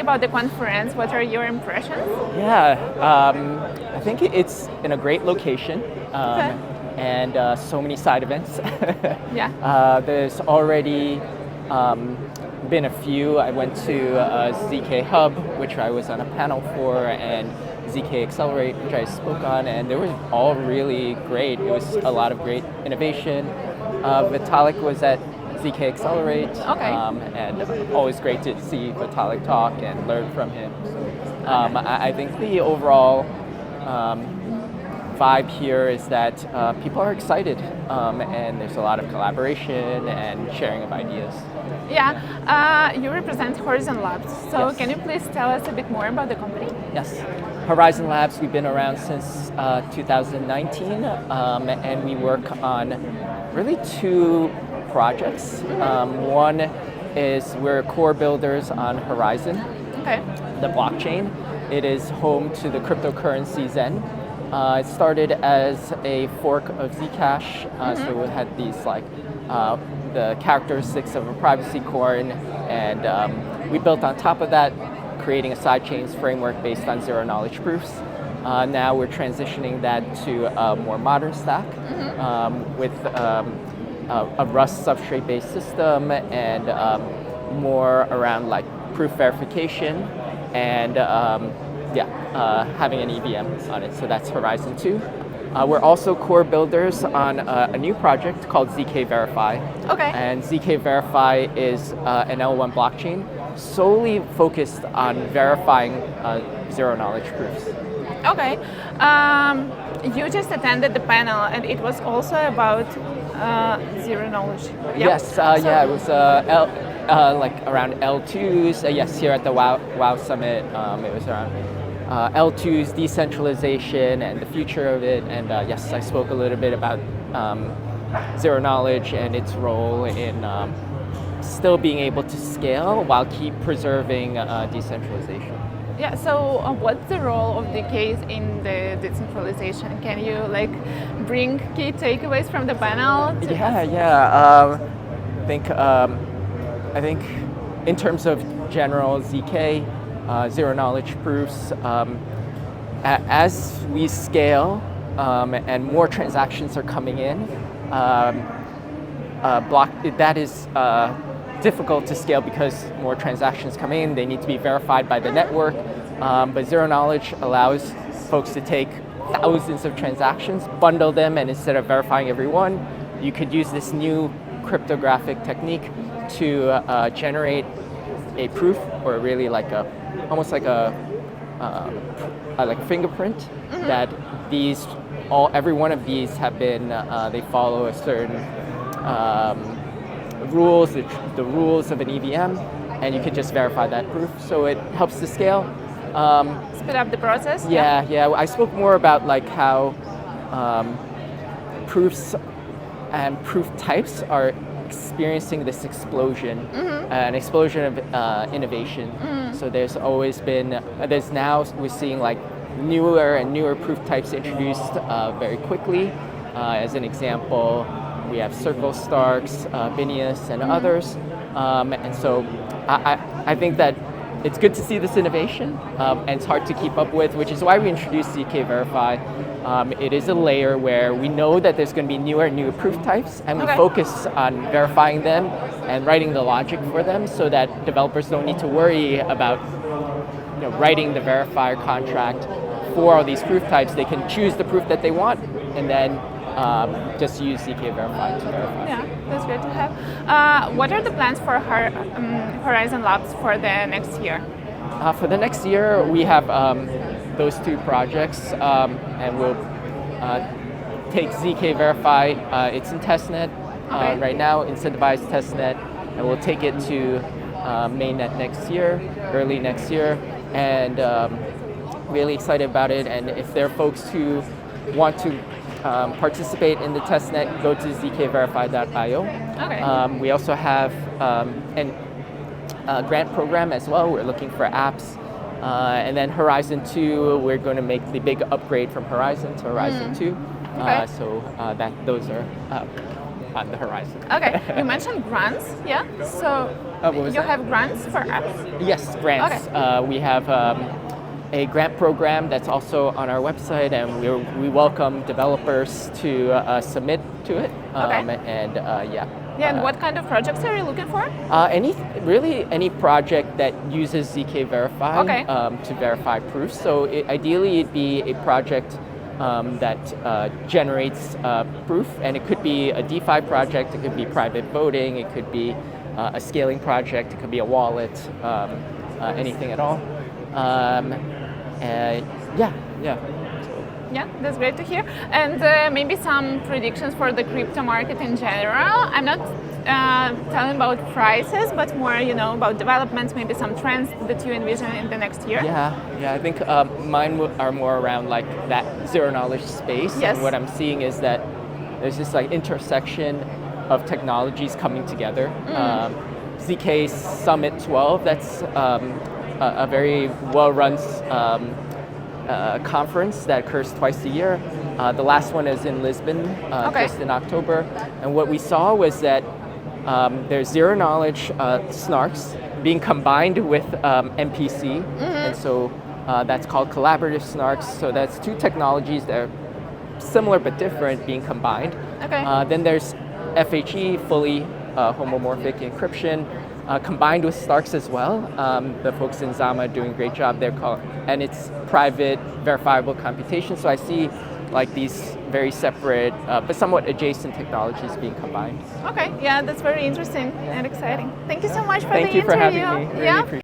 about the conference. What are your impressions? Yeah, I think it's in a great location. And so many side events. Yeah. There's already been a few. I went to ZK Hub, which I was on a panel for, and ZK Accelerate, which I spoke on, and they were all really great. It was a lot of great innovation. Vitalik was at ZK Accelerate, and always great to see Vitalik talk and learn from him. So, I think the overall vibe here is that people are excited, and there's a lot of collaboration and sharing of ideas. Yeah, you represent Horizen Labs, so Yes. can you please tell us a bit more about the company? Yes, Horizen Labs, we've been around since 2019, and we work on really two projects. One is we're core builders on Horizen, the blockchain. It is home to the cryptocurrency Zen. It started as a fork of Zcash, so it had these the characteristics of a privacy coin, and we built on top of that, creating a sidechains framework based on zero-knowledge proofs. Now we're transitioning that to a more modern stack with a Rust substrate-based system and more around like proof verification and having an EVM on it. So that's Horizen 2. We're also core builders on a new project called zkVerify. And zkVerify is an L1 blockchain solely focused on verifying zero-knowledge proofs. Okay. You just attended the panel, and it was also about zero knowledge. Yep. Yes, it was like around L2s. Yes, here at the WoW Summit, it was around L2's decentralization and the future of it, and yes, I spoke a little bit about zero knowledge and its role in still being able to scale while keep preserving decentralization. Yeah, so what's the role of the case in the decentralization? Can you bring key takeaways from the panel? I think in terms of general ZK, zero-knowledge proofs, as we scale and more transactions are coming in, that is difficult to scale because more transactions come in, they need to be verified by the network, but zero-knowledge allows folks to take thousands of transactions, bundle them, and instead of verifying every one, you could use this new cryptographic technique to generate a proof, or really almost like a fingerprint that every one of these have been they follow a certain rules, the rules of an EVM, and you can just verify that proof. So it helps to scale. Speed up the process. Yeah. I spoke more about how proofs and proof types are experiencing this explosion, an explosion of innovation. So there's always been, now we're seeing newer and newer proof types introduced very quickly. As an example, we have Circle Starks, Binius, and others. And so I think that it's good to see this innovation, and it's hard to keep up with, which is why we introduced zkVerify. It is a layer where we know that there's going to be newer and newer proof types, and we focus on verifying them and writing the logic for them so that developers don't need to worry about writing the verifier contract for all these proof types. They can choose the proof that they want and then just use zkVerify to verify. Yeah, that's great to have. What are the plans for Horizen Labs for the next year? For the next year, we have those two projects, and we'll take zkVerify. It's in testnet right now, incentivized testnet, and we'll take it to mainnet next year, early next year, and really excited about it. And if there are folks who want to participate in the testnet, go to zkverify.io. We also have a grant program as well. We're looking for apps. And then Horizen 2, we're going to make the big upgrade from Horizen to Horizen 2. So those are on the horizon. Okay, you mentioned grants, yeah? So what was you that? have grants for apps? Yes, grants. Okay. We have a grant program that's also on our website, and we welcome developers to submit to it. Okay. And yeah. Yeah, and what kind of projects are you looking for? Really any project that uses zkVerify Okay. To verify proofs. So ideally, it'd be a project that generates proof, and it could be a DeFi project, it could be private voting, it could be a scaling project, it could be a wallet, anything at all. Yeah. Yeah, that's great to hear. And maybe some predictions for the crypto market in general. I'm not telling about prices, but more, about developments, maybe some trends that you envision in the next year. Yeah. I think mine are more around like that zero knowledge space. Yes. And what I'm seeing is that there's this like intersection of technologies coming together. ZK Summit 12, that's a very well-run conference that occurs twice a year. The last one is in Lisbon, just in October. And what we saw was that there's zero knowledge snarks being combined with MPC. And so that's called collaborative snarks. So that's two technologies that are similar but different being combined. Okay. Then there's FHE, fully homomorphic encryption, combined with Starks as well. The folks in Zama are doing a great job there, and it's private, verifiable computation. So I see like these very separate but somewhat adjacent technologies being combined. Okay, yeah, that's very interesting and exciting. Thank you so much for Thank the you for interview. having me. Really Yeah. appreciate it.